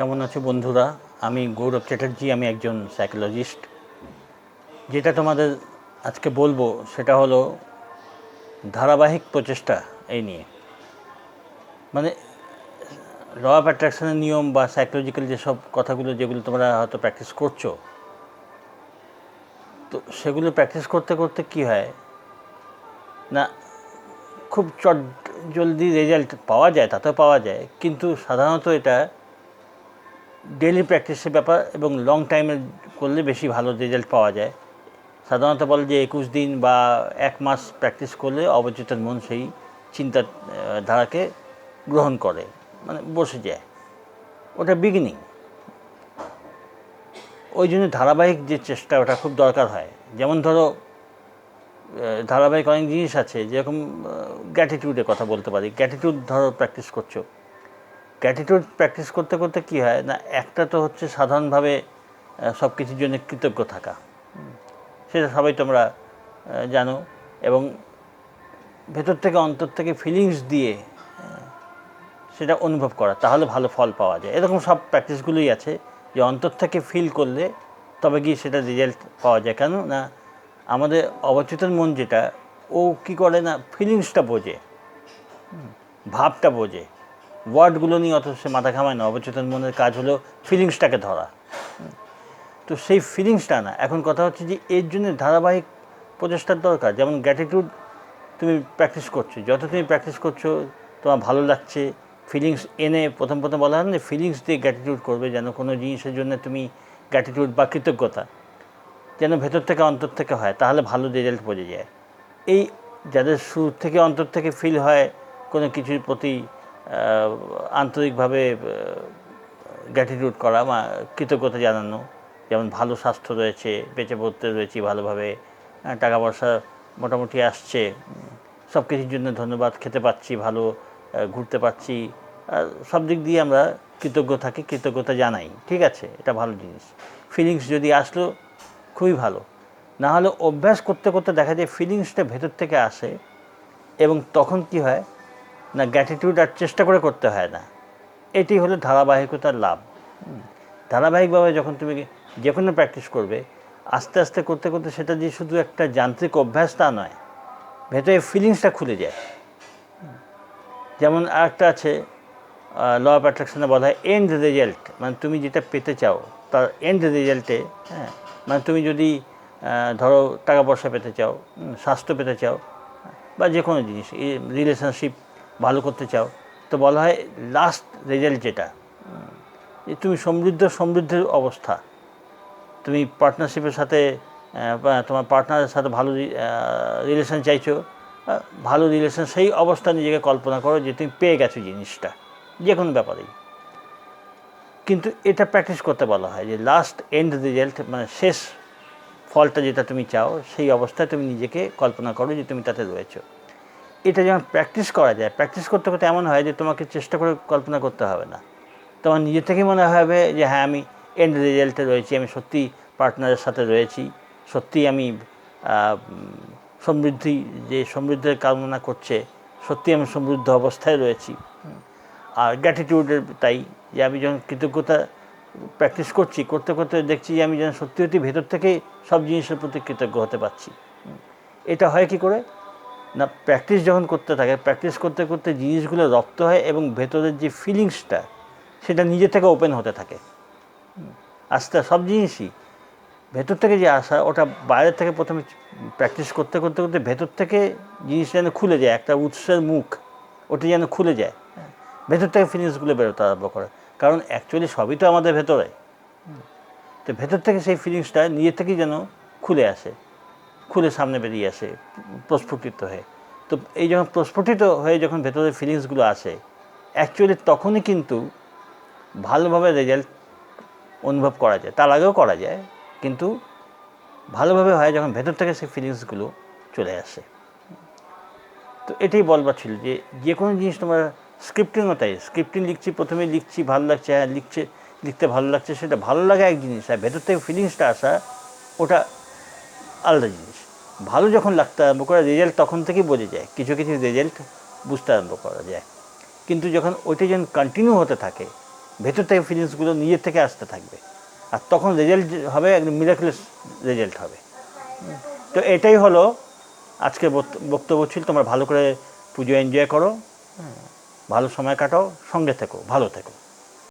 কেমন আছো বন্ধুরা? আমি গৌরব চ্যাটার্জি, আমি একজন সাইকোলজিস্ট। যেটা তোমাদের আজকে বলবো সেটা হলো ধারাবাহিক প্রচেষ্টা এই নিয়ে। মানে ল অফ অ্যাট্রাকশনের নিয়ম বা সাইকোলজিক্যাল যেসব কথাগুলো যেগুলো তোমরা হয়তো প্র্যাকটিস করছো, তো সেগুলো প্র্যাকটিস করতে করতে কী হয় না, খুব জলদি রেজাল্ট পাওয়া যায়, তাতেও পাওয়া যায়, কিন্তু সাধারণত এটা ডেইলি প্র্যাকটিসের ব্যাপার এবং লং টাইমে করলে বেশি ভালো রেজাল্ট পাওয়া যায়। সাধারণত বলে যে 21 দিন বা 1 মাস প্র্যাকটিস করলে অবচেতন মন সেই চিন্তার ধারাকে গ্রহণ করে, মানে বসে যায়। ওটা বিগিনিং। ওই জন্য ধারাবাহিক যে চেষ্টা ওটা খুব দরকার হয়। যেমন ধরো ধারাবাহিক অনেক জিনিস আছে, যেরকম গ্র্যাটিটিউডের কথা বলতে পারি। গ্র্যাটিটিউড ধরো প্র্যাকটিস করছো, গ্র্যাটিটিউড প্র্যাকটিস করতে করতে কী হয় না, একটা তো হচ্ছে সাধারণভাবে সব কিছুর জন্য কৃতজ্ঞ থাকা, সেটা সবাই তোমরা জানো, এবং ভেতর থেকে অন্তর থেকে ফিলিংস দিয়ে সেটা অনুভব করা, তাহলে ভালো ফল পাওয়া যায়। এরকম সব প্র্যাকটিসগুলোই আছে যে অন্তর থেকে ফিল করলে তবে গিয়ে সেটা রেজাল্ট পাওয়া যায়। কেন না, আমাদের অবচেতন মন যেটা, ও কী করে না, ফিলিংসটা বোঝে, ভাবটা বোঝে, ওয়ার্ডগুলো নিয়ে অত সে মাথা ঘামায় না। অবচেতন মনের কাজ হলো ফিলিংসটাকে ধরা। তো সেই ফিলিংসটা না, এখন কথা হচ্ছে যে এর জন্য ধারাবাহিক প্রচেষ্টার দরকার। যেমন গ্র্যাটিটিউড তুমি প্র্যাকটিস করছো, যত তুমি প্র্যাকটিস করছো তোমার ভালো লাগছে, ফিলিংস এনে প্রথম বলা হয় না, ফিলিংস দিয়ে গ্র্যাটিটিউড করবে, যেন কোনো জিনিসের জন্য তুমি গ্র্যাটিটিউড বা কৃতজ্ঞতা যেন ভেতর থেকে অন্তর থেকে হয়, তাহলে ভালো রেজাল্ট বোঝা যায়। এই যাদের শুরু থেকে অন্তর থেকে ফিল হয় কোনো কিছুর প্রতি আন্তরিকভাবে গ্র্যাটিটিউড করা বা কৃতজ্ঞতা জানানো, যেমন ভালো স্বাস্থ্য রয়েছে, বেঁচে পড়তে রয়েছি ভালোভাবে, টাকা পয়সা মোটামুটি আসছে, সব কিছুর জন্য ধন্যবাদ, খেতে পাচ্ছি ভালো, ঘুরতে পাচ্ছি, সব দিক দিয়ে আমরা কৃতজ্ঞ থাকি, কৃতজ্ঞতা জানাই, ঠিক আছে, এটা ভালো জিনিস। ফিলিংস যদি আসলো খুবই ভালো। না হলে অভ্যাস করতে করতে দেখা যায় ফিলিংসটা ভেতর থেকে আসে, এবং তখন কি হয় না, গ্র্যাটিটিউড আর চেষ্টা করে করতে হয় না। এটি হলো ধারাবাহিকতার লাভ। ধারাবাহিকভাবে যখন তুমি যে কোনো প্র্যাকটিস করবে, আস্তে আস্তে করতে করতে সেটা যে শুধু একটা যান্ত্রিক অভ্যাস তা নয়, ভেতরে ফিলিংসটা খুলে যায়। যেমন আরেকটা আছে, ল অফ অ্যাট্রাকশনে বলা হয় এন্ড রেজাল্ট, মানে তুমি যেটা পেতে চাও তার এন্ড রেজাল্টে, মানে তুমি যদি ধরো টাকা পয়সা পেতে চাও, স্বাস্থ্য পেতে চাও, বা যে কোনো জিনিস, রিলেশনশিপ ভালো করতে চাও, তো বলা হয় লাস্ট রেজাল্ট যেটা, তুমি সমৃদ্ধের অবস্থা, তুমি পার্টনারশিপের সাথে তোমার পার্টনারের সাথে ভালো রিলেশন চাইছো, ভালো রিলেশন, সেই অবস্থা নিজেকে কল্পনা করো যে তুমি পেয়ে গেছো জিনিসটা যে কোনো ব্যাপারেই। কিন্তু এটা প্র্যাকটিস করতে বলা হয় যে লাস্ট এন্ড রেজাল্ট, মানে শেষ ফলটা যেটা তুমি চাও, সেই অবস্থায় তুমি নিজেকে কল্পনা করো যে তুমি তাতে রয়েছো। এটা যেমন প্র্যাকটিস করা যায়, প্র্যাকটিস করতে করতে এমন হয় যে তোমাকে চেষ্টা করে কল্পনা করতে হবে না, তোমার নিজে থেকেই মনে হবে যে হ্যাঁ, আমি এন্ড রেজাল্টে রয়েছি, আমি সত্যি পার্টনারের সাথে রয়েছি, সত্যিই আমি সমৃদ্ধির কামনা করছে, সত্যি আমি সমৃদ্ধ অবস্থায় রয়েছি। আর গ্র্যাটিটিউডের তাই, যে আমি যখন কৃতজ্ঞতা প্র্যাকটিস করতে করতে দেখছি যে আমি যেন সত্যি সত্যি ভেতর থেকেই সব জিনিসের প্রতি কৃতজ্ঞ হতে পারছি। এটা হয় কি করে না, প্র্যাকটিস যখন করতে থাকে, প্র্যাকটিস করতে করতে জিনিসগুলো রপ্ত হয়, এবং ভেতরের যে ফিলিংসটা সেটা নিজে থেকে ওপেন হতে থাকে। আস্তে সব জিনিসই ভেতর থেকে যে আসা, ওটা বাইরের থেকে প্রথমে প্র্যাকটিস করতে করতে করতে ভেতর থেকে জিনিসটা যেন খুলে যায়, একটা উৎসের মুখ, ওটা যেন খুলে যায়, ভেতর থেকে ফিলিংসগুলো বেরোতে আরম্ভ করে। কারণ অ্যাকচুয়ালি সবই তো আমাদের ভেতরে, তো ভেতর থেকে সেই ফিলিংসটা নিজে থেকেই যেন খুলে সামনে বেরিয়ে আসে, প্রস্ফুটিত হয়ে। তো এই যখন প্রস্ফুটিত হয়ে যখন ভেতরের ফিলিংসগুলো আসে, অ্যাকচুয়ালি তখনই কিন্তু ভালোভাবে রেজাল্ট অনুভব করা যায়। তার আগেও করা যায়, কিন্তু ভালোভাবে হয় যখন ভেতর থেকে সেই ফিলিংসগুলো চলে আসে। তো এটাই বলবার ছিল যে কোনো জিনিস তোমার স্ক্রিপ্টিংও তাই, স্ক্রিপ্টিং লিখছি, প্রথমে লিখছি ভালো লাগছে, হ্যাঁ লিখতে ভালো লাগছে, সেটা ভালো লাগা এক জিনিস, আর ভেতর থেকে ফিলিংসটা আসা ওটা আলাদা জিনিস। ভালো যখন লাগতে আরম্ভ করে, রেজাল্ট তখন থেকেই বোঝা যায়, কিছু রেজাল্ট বুঝতে আরম্ভ করা যায়। কিন্তু যখন ওইটা যখন কন্টিনিউ হতে থাকে, ভেতর থেকে ফিলিংসগুলো নিজের থেকে আসতে থাকবে, আর তখন রেজাল্ট হবে একদম মিরাকুলাস রেজাল্ট হবে। তো এটাই হলো আজকে বক্তব্য ছিল। তোমরা ভালো করে পুজো এনজয় করো, ভালো সময় কাটাও, সঙ্গে থেকো, ভালো থেকো।